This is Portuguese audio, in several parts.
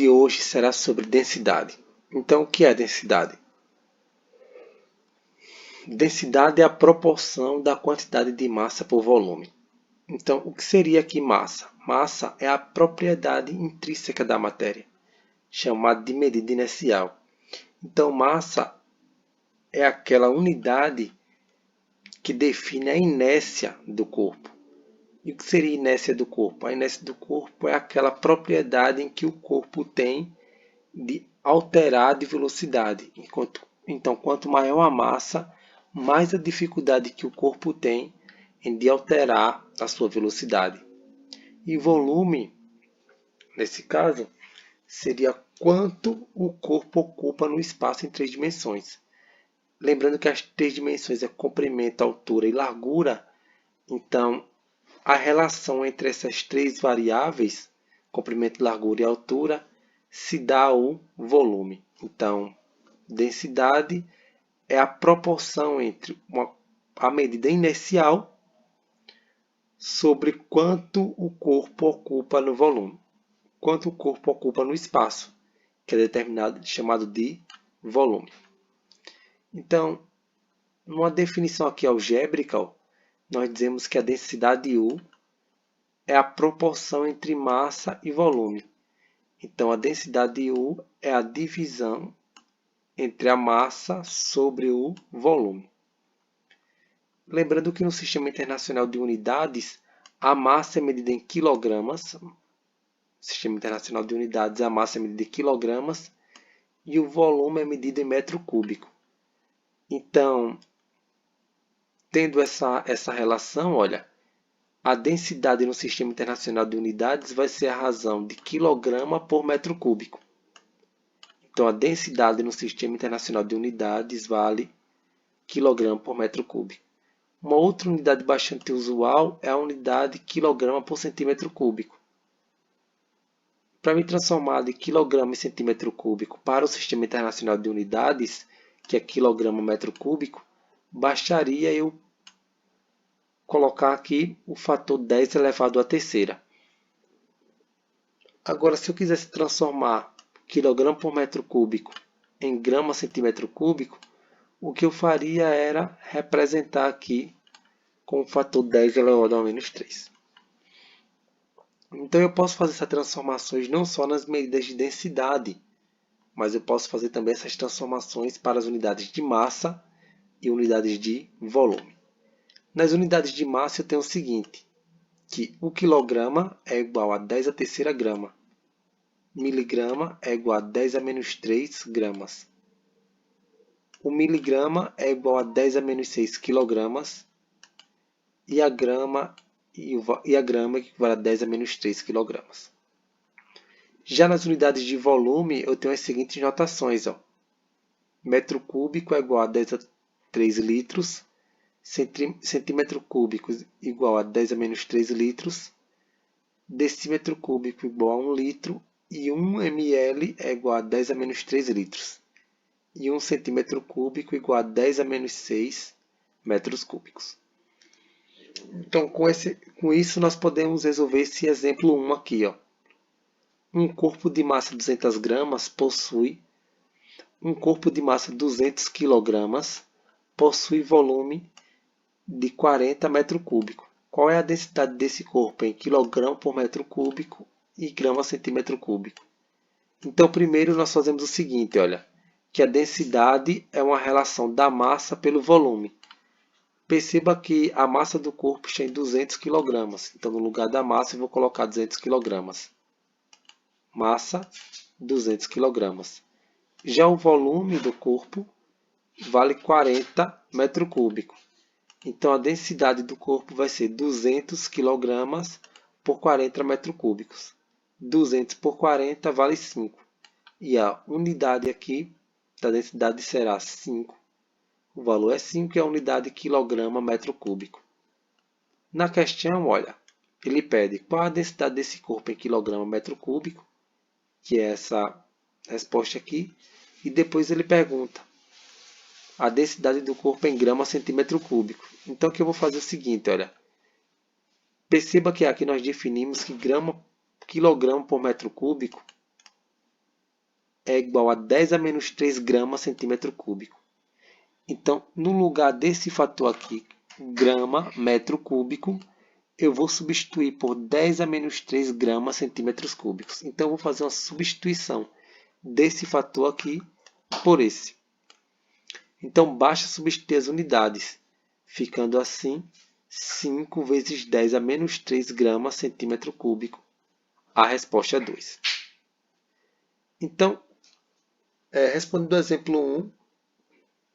de hoje será sobre densidade. Então, o que é densidade? Densidade é a proporção da quantidade de massa por volume. Então, o que seria aqui massa? Massa é a propriedade intrínseca da matéria, chamada de medida inercial. Então, massa é aquela unidade que define a inércia do corpo. E o que seria a inércia do corpo? A inércia do corpo é aquela propriedade em que o corpo tem de alterar de velocidade. Então, quanto maior a massa, mais a dificuldade que o corpo tem em de alterar a sua velocidade. E volume, nesse caso, seria quanto o corpo ocupa no espaço em 3 dimensões. Lembrando que as 3 dimensões é comprimento, altura e largura, então a relação entre essas 3 variáveis, comprimento, largura e altura, se dá o volume. Então, densidade é a proporção entre a medida inercial sobre quanto o corpo ocupa no volume, quanto o corpo ocupa no espaço, que é determinado, chamado de volume. Então, numa definição aqui algébrica, nós dizemos que a densidade U é a proporção entre massa e volume. Então, a densidade U é a divisão entre a massa sobre o volume. Lembrando que no Sistema Internacional de Unidades, a massa é medida em quilogramas. No Sistema Internacional de Unidades, a massa é medida em quilogramas e o volume é medido em metro cúbico. Então, tendo essa relação, olha, a densidade no Sistema Internacional de Unidades vai ser a razão de quilograma por metro cúbico. Então, a densidade no Sistema Internacional de Unidades vale quilograma por metro cúbico. Uma outra unidade bastante usual é a unidade quilograma por centímetro cúbico. Para me transformar de quilograma em centímetro cúbico para o Sistema Internacional de Unidades, que é quilograma metro cúbico, bastaria eu colocar aqui o fator 10 elevado à terceira. Agora, se eu quisesse transformar quilograma por metro cúbico em grama centímetro cúbico, o que eu faria era representar aqui com o fator 10 elevado a menos 3. Então, eu posso fazer essas transformações não só nas medidas de densidade, mas eu posso fazer também essas transformações para as unidades de massa e unidades de volume. Nas unidades de massa, eu tenho o seguinte, que o quilograma é igual a 10 a terceira grama. Miligrama é igual a 10 a menos 3 gramas. O miligrama é igual a 10 a menos 6 quilogramas. E a grama equivale a 10 a menos 3 quilogramas. Já nas unidades de volume, eu tenho as seguintes notações. Metro cúbico é igual a 10 a 3 litros. Centímetro cúbico igual a 10 a menos 3 litros. Decímetro cúbico igual a 1 litro. E 1 ml é igual a 10 a menos 3 litros. E 1 centímetro cúbico igual a 10 a menos 6 metros cúbicos. Então, com isso, nós podemos resolver esse exemplo 1 aqui. Um corpo de massa 200 gramas possui um corpo de massa 200 quilogramas possui volume de 40 metros cúbicos. Qual é a densidade desse corpo em quilograma por metro cúbico e grama centímetro cúbico? Então, primeiro nós fazemos o seguinte, olha, que a densidade é uma relação da massa pelo volume. Perceba que a massa do corpo está em 200 kg. Então, no lugar da massa, eu vou colocar 200 kg. Massa, 200 kg. Já o volume do corpo vale 40 metros cúbicos. Então, a densidade do corpo vai ser 200 kg por 40 metros cúbicos. 200 por 40 vale 5. E a unidade aqui da densidade será 5. O valor é 5 e a unidade quilograma metro cúbico. Na questão, olha, ele pede qual a densidade desse corpo em quilograma metro cúbico, que é essa resposta aqui, e depois ele pergunta a densidade do corpo em grama centímetro cúbico. Então, aqui eu vou fazer o seguinte, olha, perceba que aqui nós definimos que quilograma por metro cúbico é igual a 10 a menos 3 gramas centímetro cúbico. Então, no lugar desse fator aqui, grama metro cúbico, eu vou substituir por 10 a menos 3 gramas centímetros cúbicos. Então, eu vou fazer uma substituição desse fator aqui por esse. Então, basta substituir as unidades, ficando assim 5 vezes 10 a menos 3 gramas centímetro cúbico. A resposta é 2. Então, respondendo ao exemplo 1,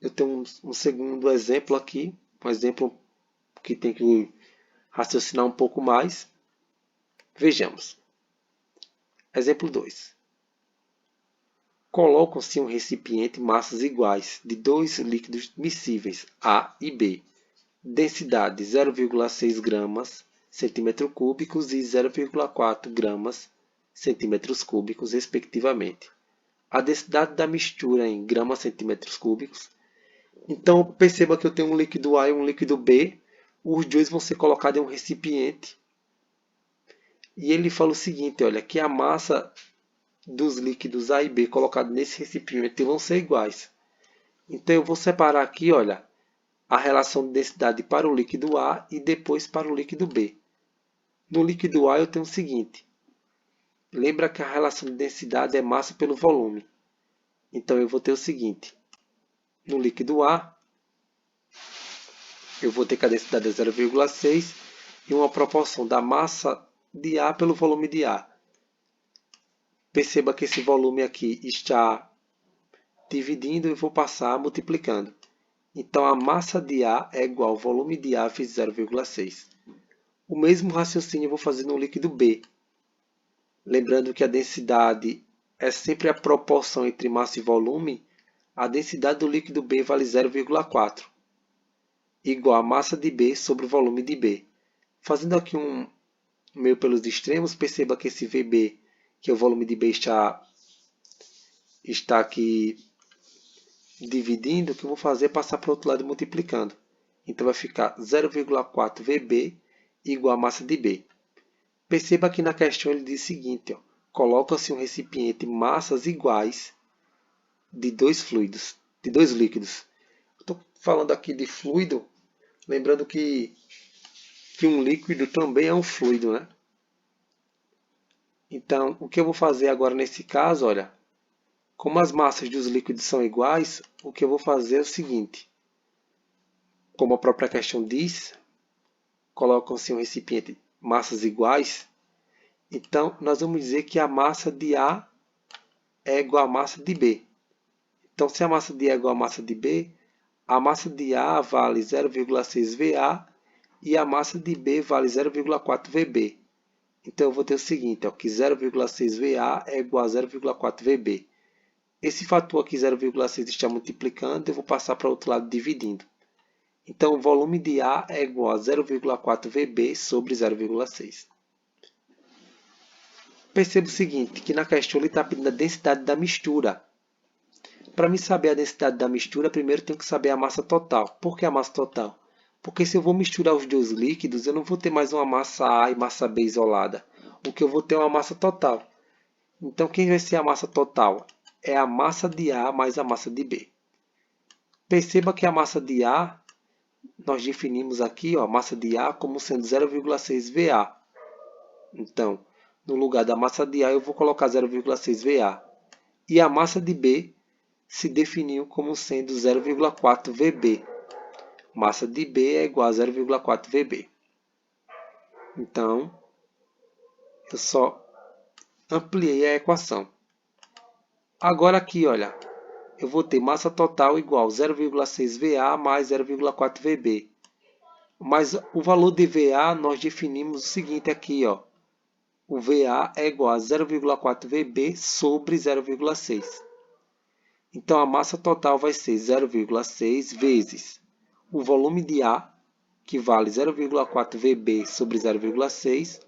eu tenho um segundo exemplo aqui, um exemplo que tem que raciocinar um pouco mais. Vejamos. Exemplo 2. Colocam-se em um recipiente massas iguais de dois líquidos miscíveis, A e B, densidade 0,6 gramas centímetros cúbicos e 0,4 gramas centímetros cúbicos, respectivamente. A densidade da mistura em gramas centímetros cúbicos. Então, perceba que eu tenho um líquido A e um líquido B. Os dois vão ser colocados em um recipiente. E ele fala o seguinte, olha, que a massa dos líquidos A e B colocados nesse recipiente vão ser iguais. Então, eu vou separar aqui, olha, a relação de densidade para o líquido A e depois para o líquido B. No líquido A eu tenho o seguinte. Lembra que a relação de densidade é massa pelo volume. Então, eu vou ter o seguinte. No líquido A, eu vou ter que a densidade é 0,6 e uma proporção da massa de A pelo volume de A. Perceba que esse volume aqui está dividindo e vou passar multiplicando. Então, a massa de A é igual ao volume de A vezes 0,6. O mesmo raciocínio eu vou fazer no líquido B. Lembrando que a densidade é sempre a proporção entre massa e volume, a densidade do líquido B vale 0,4, igual a massa de B sobre o volume de B. Fazendo aqui um meio pelos extremos, perceba que esse VB, que é o volume de B, está aqui dividindo. O que eu vou fazer é passar para o outro lado multiplicando. Então, vai ficar 0,4 VB igual a massa de B. Perceba que na questão ele diz o seguinte, coloca-se um recipiente massas iguais de dois fluidos, de dois líquidos. Estou falando aqui de fluido, lembrando que um líquido também é um fluido, né? Então, o que eu vou fazer agora nesse caso, olha, como as massas dos líquidos são iguais, o que eu vou fazer é o seguinte. Como a própria questão diz, colocam-se um recipiente massas iguais, então nós vamos dizer que a massa de A é igual à massa de B. Então, se a massa de A é igual à massa de B, a massa de A vale 0,6 VA e a massa de B vale 0,4 VB. Então, eu vou ter o seguinte, que 0,6 VA é igual a 0,4 VB. Esse fator aqui, 0,6, está multiplicando, eu vou passar para o outro lado dividindo. Então, o volume de A é igual a 0,4 VB sobre 0,6. Perceba o seguinte, que na questão ele está pedindo a densidade da mistura. Para mim saber a densidade da mistura, primeiro tenho que saber a massa total. Por que a massa total? Porque se eu vou misturar os dois líquidos, eu não vou ter mais uma massa A e massa B isolada. O que eu vou ter é uma massa total. Então, quem vai ser a massa total? É a massa de A mais a massa de B. Perceba que a massa de A, nós definimos aqui a massa de A como sendo 0,6 VA. Então, no lugar da massa de A, eu vou colocar 0,6 VA. E a massa de B se definiu como sendo 0,4 VB. Massa de B é igual a 0,4 VB. Então, eu só ampliei a equação. Agora aqui, olha, eu vou ter massa total igual a 0,6 VA mais 0,4 VB. Mas o valor de VA nós definimos o seguinte aqui, o VA é igual a 0,4 VB sobre 0,6. Então, a massa total vai ser 0,6 vezes o volume de A, que vale 0,4 VB sobre 0,6,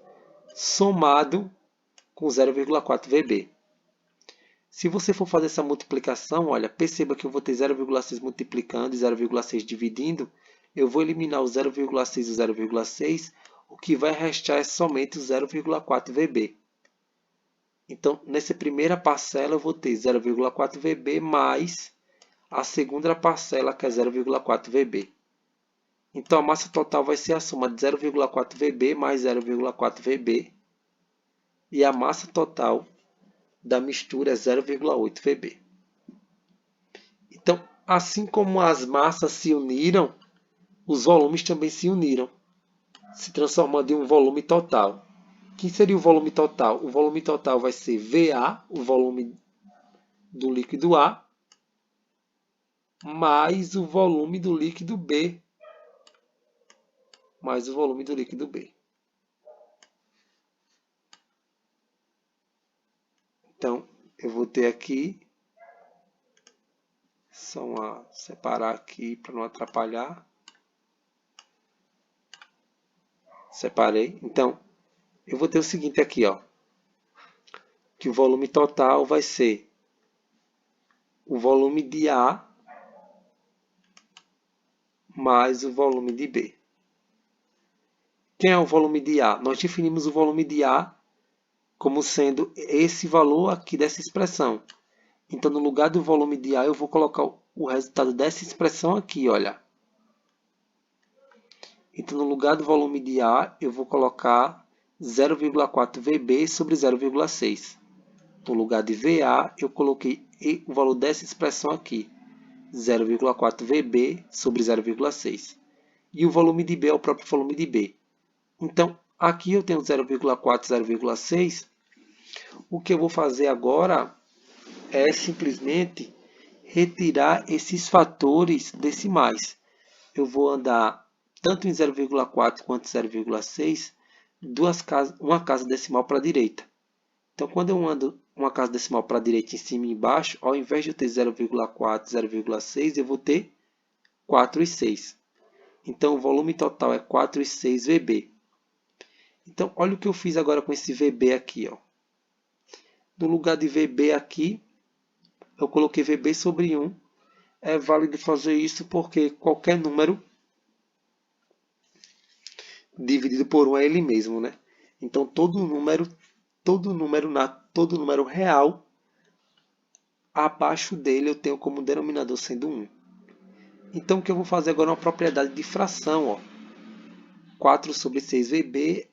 somado com 0,4 VB. Se você for fazer essa multiplicação, olha, perceba que eu vou ter 0,6 multiplicando e 0,6 dividindo. Eu vou eliminar o 0,6 e o 0,6, o que vai restar é somente o 0,4 VB. Então, nessa primeira parcela, eu vou ter 0,4 VB mais a segunda parcela, que é 0,4 VB. Então, a massa total vai ser a soma de 0,4 VB mais 0,4 VB. E a massa total da mistura é 0,8 VB. Então, assim como as massas se uniram, os volumes também se uniram, se transformando em um volume total. Quem seria o volume total? O volume total vai ser VA, o volume do líquido A, mais o volume do líquido B, mais o volume do líquido B. Então, eu vou ter aqui, só separar aqui para não atrapalhar. Separei. Então, eu vou ter o seguinte aqui, ó, que o volume total vai ser o volume de A mais o volume de B. Quem é o volume de A? Nós definimos o volume de A como sendo esse valor aqui dessa expressão. Então, no lugar do volume de A, eu vou colocar o resultado dessa expressão aqui, olha. Então, no lugar do volume de A, eu vou colocar 0,4 VB sobre 0,6. No lugar de VA, eu coloquei o valor dessa expressão aqui, 0,4 VB sobre 0,6. E o volume de B é o próprio volume de B. Então, aqui eu tenho 0,4, 0,6. O que eu vou fazer agora é simplesmente retirar esses fatores decimais. Eu vou andar tanto em 0,4 quanto 0,6, uma casa decimal para a direita. Então, quando eu ando uma casa decimal para a direita em cima e embaixo, ao invés de eu ter 0,4, 0,6, eu vou ter 4,6. Então, o volume total é 4,6 VB. Então, olha o que eu fiz agora com esse VB aqui, ó. No lugar de VB aqui, eu coloquei VB sobre 1. É válido fazer isso porque qualquer número dividido por 1 é ele mesmo, né? Então, todo número real, abaixo dele eu tenho como denominador sendo 1. Então, o que eu vou fazer agora é uma propriedade de fração, ó. 4 sobre 6 VB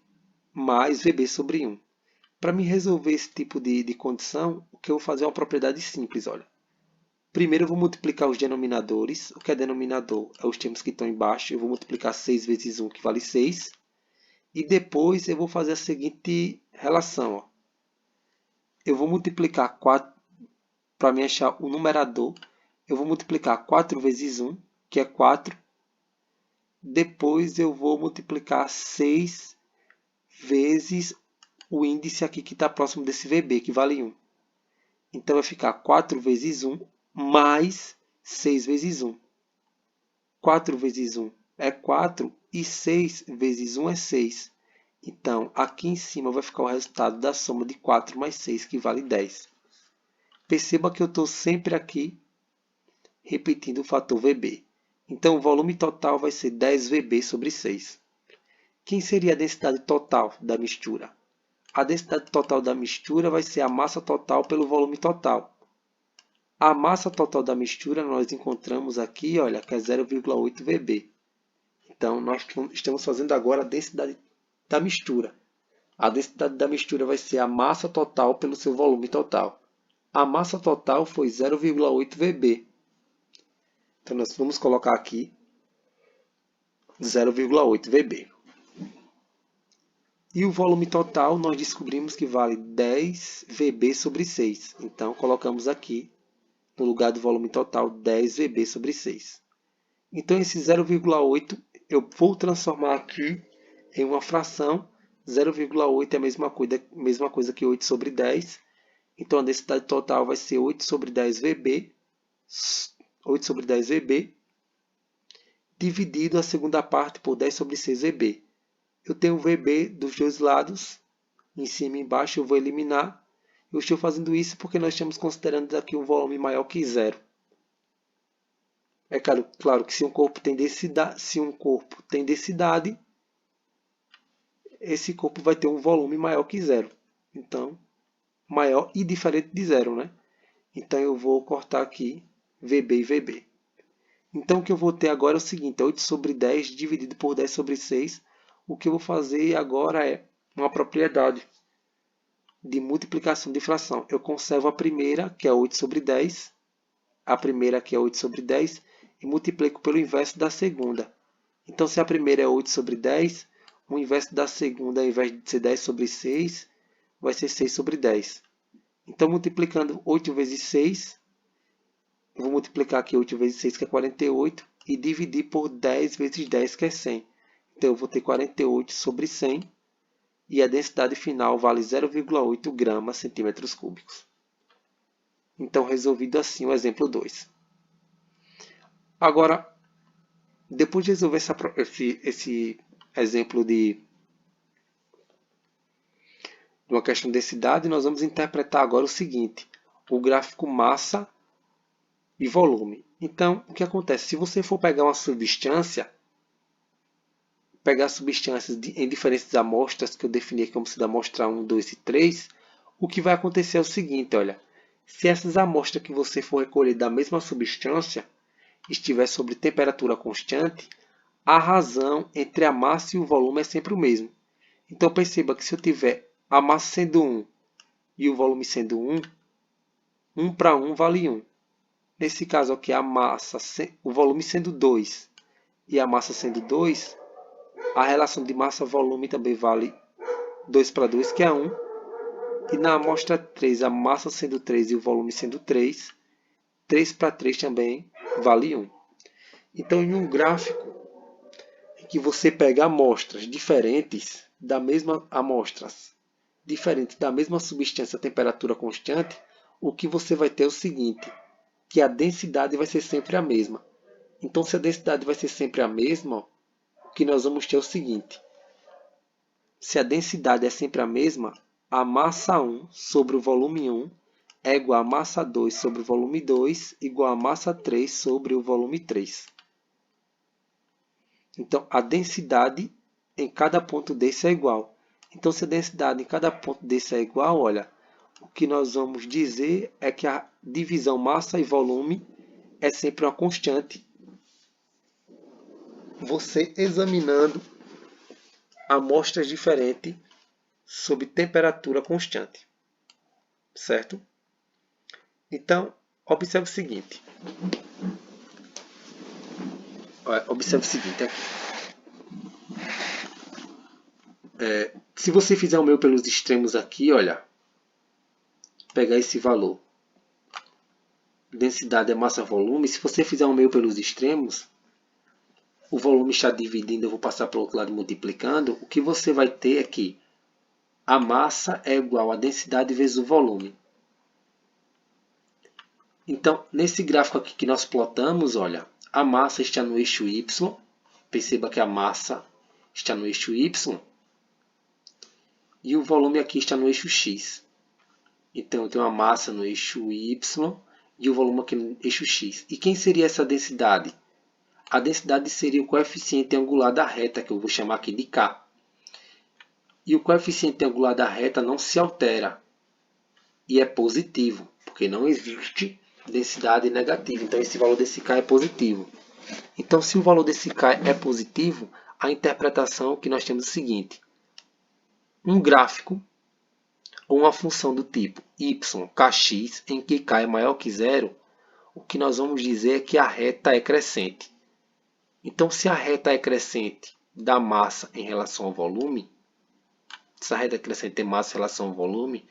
mais VB sobre 1. Para me resolver esse tipo de condição, o que eu vou fazer é uma propriedade simples, olha. Primeiro eu vou multiplicar os denominadores. O que é denominador? É os termos que estão embaixo. Eu vou multiplicar 6 vezes 1, que vale 6. E depois eu vou fazer a seguinte relação, ó. Eu vou multiplicar 4, para me achar o numerador, eu vou multiplicar 4 vezes 1, que é 4. Depois eu vou multiplicar 6 vezes o índice aqui que está próximo desse VB, que vale 1. Então vai ficar 4 vezes 1 mais 6 vezes 1. 4 vezes 1 é 4 e 6 vezes 1 é 6. Então, aqui em cima vai ficar o resultado da soma de 4 mais 6, que vale 10. Perceba que eu estou sempre aqui repetindo o fator VB. Então, o volume total vai ser 10 VB sobre 6. Quem seria a densidade total da mistura? A densidade total da mistura vai ser a massa total pelo volume total. A massa total da mistura nós encontramos aqui, olha, que é 0,8 VB. Então, nós estamos fazendo agora a densidade da mistura. A densidade da mistura vai ser a massa total pelo seu volume total. A massa total foi 0,8 VB. Então, nós vamos colocar aqui 0,8 VB. E o volume total nós descobrimos que vale 10 VB sobre 6. Então, colocamos aqui, no lugar do volume total, 10 VB sobre 6. Então, esse 0,8 eu vou transformar aqui em uma fração. 0,8 é a mesma coisa que 8 sobre 10. Então, a densidade total vai ser 8 sobre 10 VB. 8 sobre 10 VB. Dividido a segunda parte por 10 sobre 6 VB. Eu tenho VB dos dois lados. Em cima e embaixo eu vou eliminar. Eu estou fazendo isso porque nós estamos considerando aqui um volume maior que zero. É claro que se um corpo tem densidade, esse corpo vai ter um volume maior que zero. Então, maior e diferente de zero, né? Então eu vou cortar aqui VB e VB. Então o que eu vou ter agora é o seguinte, 8 sobre 10 dividido por 10 sobre 6. O que eu vou fazer agora é uma propriedade de multiplicação de fração. Eu conservo a primeira, que é 8 sobre 10, a primeira que é 8 sobre 10, e multiplico pelo inverso da segunda. Então, se a primeira é 8 sobre 10, o inverso da segunda, ao invés de ser 10 sobre 6, vai ser 6 sobre 10. Então, multiplicando 8 vezes 6, eu vou multiplicar aqui 8 vezes 6, que é 48, e dividir por 10 vezes 10, que é 100. Então, eu vou ter 48 sobre 100, e a densidade final vale 0,8 gramas centímetros cúbicos. Então, resolvido assim o exemplo 2. Agora, depois de resolver esse exemplo de uma questão de densidade, nós vamos interpretar agora o seguinte, o gráfico massa e volume. Então, o que acontece? Se você for pegar uma substância, pegar substâncias em diferentes amostras, que eu defini aqui como sendo amostra 1, 2 e 3, o que vai acontecer é o seguinte, olha, se essas amostras que você for recolher da mesma substância estiver sob temperatura constante, a razão entre a massa e o volume é sempre o mesmo. Então perceba que se eu tiver a massa sendo 1 e o volume sendo 1, 1 para 1 vale 1. Nesse caso aqui, a massa, o volume sendo 2 e a massa sendo 2, a relação de massa-volume também vale 2 para 2, que é 1. E na amostra 3, a massa sendo 3 e o volume sendo 3, 3 para 3 também vale 1. Então, em um gráfico em que você pega amostras diferentes da mesma amostras, diferentes da mesma substância a temperatura constante, o que você vai ter é o seguinte, que a densidade vai ser sempre a mesma. Então, se a densidade vai ser sempre a mesma, o que nós vamos ter é o seguinte, se a densidade é sempre a mesma, a massa 1 sobre o volume 1 é igual a massa 2 sobre o volume 2 igual a massa 3 sobre o volume 3. Então, a densidade em cada ponto desse é igual. Então, se a densidade em cada ponto desse é igual, olha, o que nós vamos dizer é que a divisão massa e volume é sempre uma constante. Você examinando amostras diferentes sob temperatura constante. Certo? Então, observe o seguinte. Observe o seguinte aqui. Se você fizer o meu pelos extremos aqui, olha, pegar esse valor, densidade é massa-volume, se você fizer o meu pelos extremos, o volume está dividindo, eu vou passar para o outro lado multiplicando, o que você vai ter é que a massa é igual a densidade vezes o volume. Então, nesse gráfico aqui que nós plotamos, olha, a massa está no eixo Y, perceba que a massa está no eixo Y, e o volume aqui está no eixo X. Então, eu tenho a massa no eixo Y e o volume aqui no eixo X. E quem seria essa densidade? A densidade seria o coeficiente angular da reta, que eu vou chamar aqui de K. E o coeficiente angular da reta não se altera. E é positivo, porque não existe densidade negativa. Então, esse valor desse K é positivo. Então, se o valor desse K é positivo, a interpretação que nós temos é o seguinte. Um gráfico ou uma função do tipo y, kx, em que k é maior que zero, o que nós vamos dizer é que a reta é crescente. Então, se a reta é crescente da massa em relação ao volume, se a reta é crescente de massa em relação ao volume,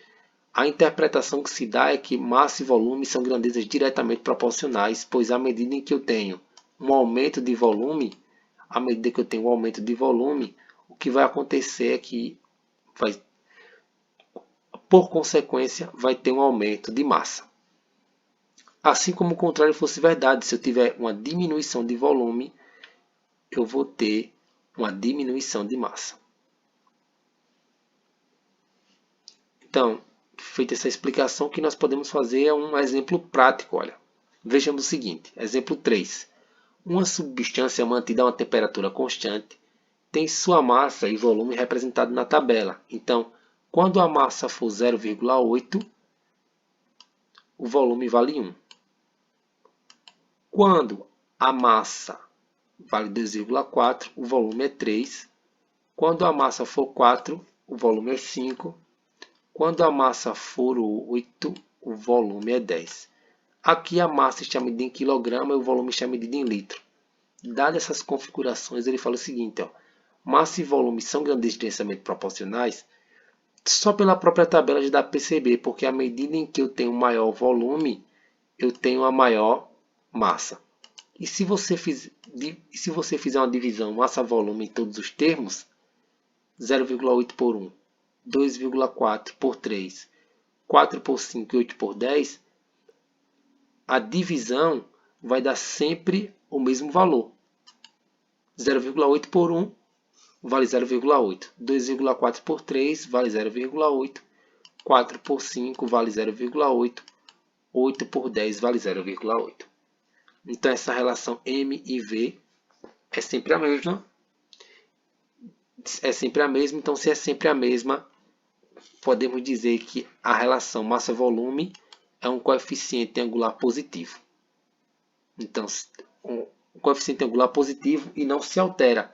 a interpretação que se dá é que massa e volume são grandezas diretamente proporcionais, pois à medida em que eu tenho um aumento de volume, à medida que eu tenho um aumento de volume, o que vai acontecer é que por consequência, vai ter um aumento de massa. Assim como o contrário fosse verdade, se eu tiver uma diminuição de volume, eu vou ter uma diminuição de massa. Então, feita essa explicação, o que nós podemos fazer é um exemplo prático. Olha, vejamos o seguinte, exemplo 3. Uma substância mantida a uma temperatura constante tem sua massa e volume representado na tabela. Então, Quando a massa for 0,8, o volume vale 1. Quando a massa vale 2,4, o volume é 3. Quando a massa for 4, o volume é 5. Quando a massa for 8, o volume é 10. Aqui a massa está medida em quilograma e o volume está medido em litro. Dadas essas configurações, ele fala o seguinte, ó, massa e volume são grandezas densamente proporcionais. Só pela própria tabela já dá para perceber, porque à medida em que eu tenho maior volume, eu tenho a maior massa. E se você fizer uma divisão massa-volume em todos os termos, 0,8 por 1, 2,4 por 3, 4 por 5 e 8 por 10, a divisão vai dar sempre o mesmo valor. 0,8 por 1 vale 0,8. 2,4 por 3 vale 0,8. 4 por 5 vale 0,8. 8 por 10 vale 0,8. Então, essa relação M e V é sempre a mesma. Então, se é sempre a mesma, podemos dizer que a relação massa-volume é um coeficiente angular positivo. Então, um coeficiente angular positivo e não se altera.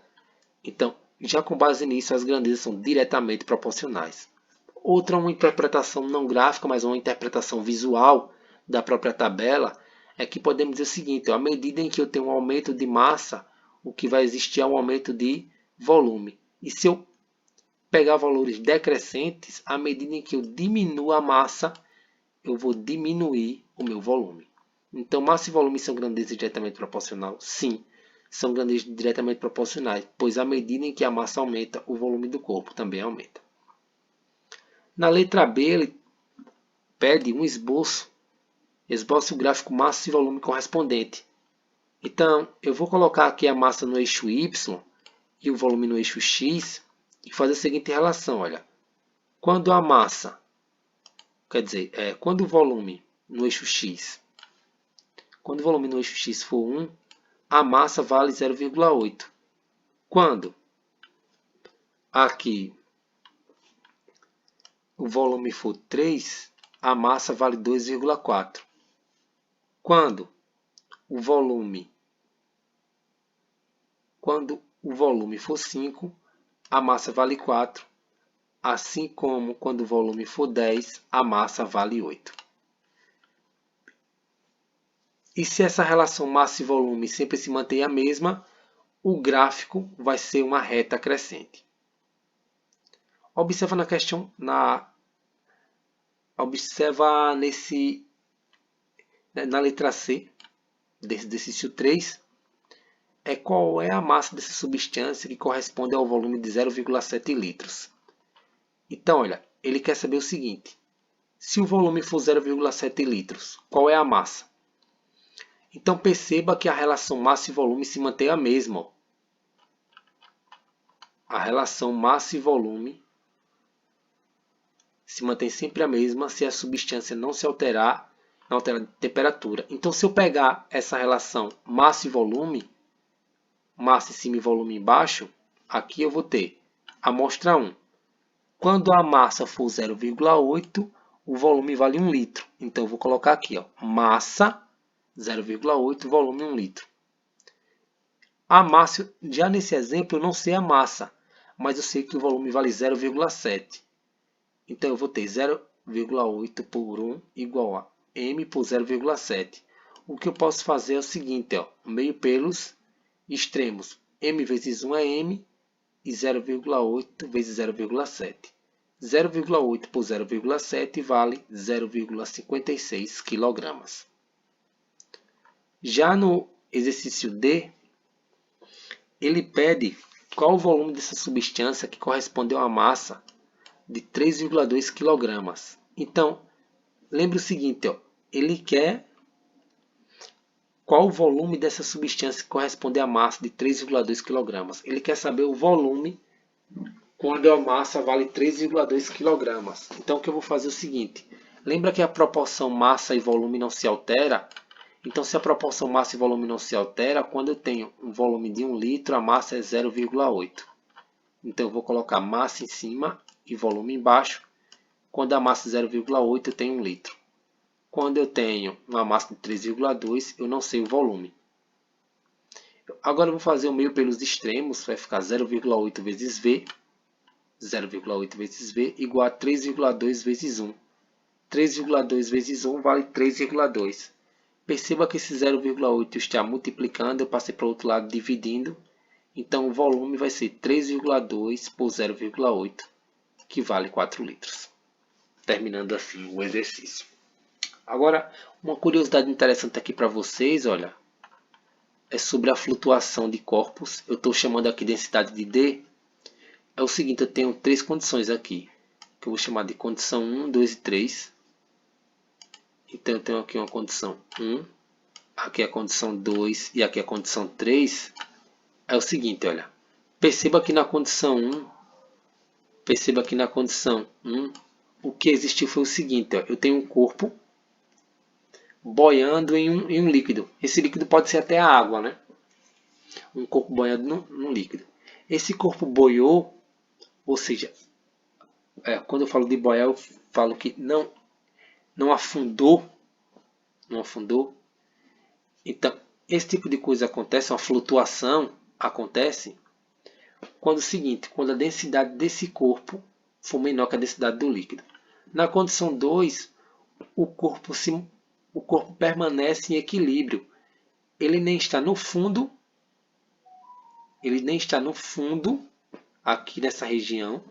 Então, já com base nisso, as grandezas são diretamente proporcionais. Outra, uma interpretação não gráfica, mas uma interpretação visual da própria tabela, é que podemos dizer o seguinte, ó, à medida em que eu tenho um aumento de massa, o que vai existir é um aumento de volume. E se eu pegar valores decrescentes, à medida em que eu diminuo a massa, eu vou diminuir o meu volume. Então, massa e volume são grandezas diretamente proporcionais? Sim, são grandezas diretamente proporcionais, pois à medida em que a massa aumenta, o volume do corpo também aumenta. Na letra B, ele pede um esboço o gráfico massa e volume correspondente. Então, eu vou colocar aqui a massa no eixo Y e o volume no eixo X e fazer a seguinte relação, olha. Quando a massa, quando o volume no eixo X, quando o volume no eixo X for 1, a massa vale 0,8. Quando aqui o volume for 3, a massa vale 2,4. Quando o volume for 5, a massa vale 4. Assim como quando o volume for 10, a massa vale 8. E se essa relação massa e volume sempre se mantém a mesma, o gráfico vai ser uma reta crescente. Observa na questão, observa na letra C, desse exercício 3, qual é a massa dessa substância que corresponde ao volume de 0,7 litros. Então, olha, ele quer saber o seguinte, se o volume for 0,7 litros, qual é a massa? Então, perceba que a relação massa e volume se mantém a mesma. A relação massa e volume se mantém sempre a mesma se a substância não se alterar, não alterar de temperatura. Então, se eu pegar essa relação massa e volume, massa em cima e volume embaixo, aqui eu vou ter a amostra 1. Quando a massa for 0,8, o volume vale 1 litro. Então, eu vou colocar aqui, ó, massa 0,8, volume 1 litro. A massa, já nesse exemplo, eu não sei a massa, mas eu sei que o volume vale 0,7. Então, eu vou ter 0,8 por 1 igual a m por 0,7. O que eu posso fazer é o seguinte, ó, meio pelos extremos. M vezes 1 é m e 0,8 vezes 0,7. 0,8 por 0,7 vale 0,56 kg. Já no exercício D, ele pede qual o volume dessa substância que corresponde a uma massa de 3,2 kg. Então, lembre o seguinte, ó, ele quer qual o volume dessa substância que corresponde à massa de 3,2 kg. Ele quer saber o volume quando a massa vale 3,2 kg. Então, o que eu vou fazer é o seguinte, lembra que a proporção massa e volume não se altera? Então, se a proporção massa e volume não se altera, quando eu tenho um volume de 1 litro, a massa é 0,8. Então, eu vou colocar massa em cima e volume embaixo. Quando a massa é 0,8 eu tenho 1 litro. Quando eu tenho uma massa de 3,2 eu não sei o volume. Agora eu vou fazer o meio pelos extremos, vai ficar 0,8 vezes V, 0,8 vezes V igual a 3,2 vezes 1. 3,2 vezes 1 vale 3,2. Perceba que esse 0,8 está multiplicando, eu passei para o outro lado dividindo. Então o volume vai ser 3,2 por 0,8, que vale 4 litros. Terminando assim o exercício. Agora, uma curiosidade interessante aqui para vocês, olha, é sobre a flutuação de corpos. Eu estou chamando aqui densidade de D. É o seguinte, eu tenho 3 condições aqui, que eu vou chamar de condição 1, 2 e 3. Então eu tenho aqui uma condição 1, aqui a condição 2 e aqui a condição 3. É o seguinte, olha, perceba que na condição 1, o que existiu foi o seguinte, ó, eu tenho um corpo boiando em um líquido. Esse líquido pode ser até a água, né? Um corpo boiando num líquido. Esse corpo boiou, ou seja, quando eu falo de boiar, eu falo que não afundou. Não afundou. Então, esse tipo de coisa acontece, uma flutuação acontece quando o seguinte, quando a densidade desse corpo for menor que a densidade do líquido. Na condição 2, o corpo permanece em equilíbrio. Ele nem está no fundo, aqui nessa região,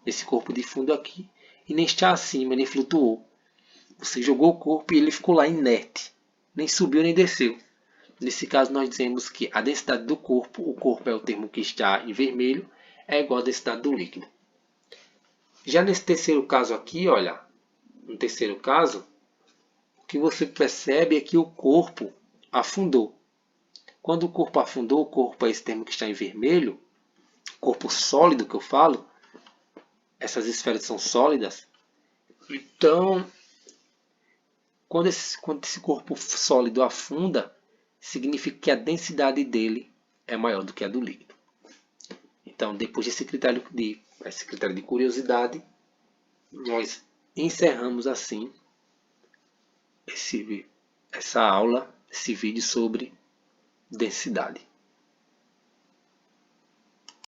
esse corpo de fundo aqui, e nem está acima, nem flutuou. Você jogou o corpo e ele ficou lá inerte, nem subiu nem desceu. Nesse caso, nós dizemos que a densidade do corpo, o corpo é o termo que está em vermelho, é igual à densidade do líquido. Já nesse terceiro caso aqui, olha, no terceiro caso, o que você percebe é que o corpo afundou. Quando o corpo afundou, o corpo é esse termo que está em vermelho, corpo sólido que eu falo, essas esferas são sólidas. Então, quando esse corpo sólido afunda, significa que a densidade dele é maior do que a do líquido. Então, depois desse critério de curiosidade, nós encerramos assim essa aula, esse vídeo sobre densidade.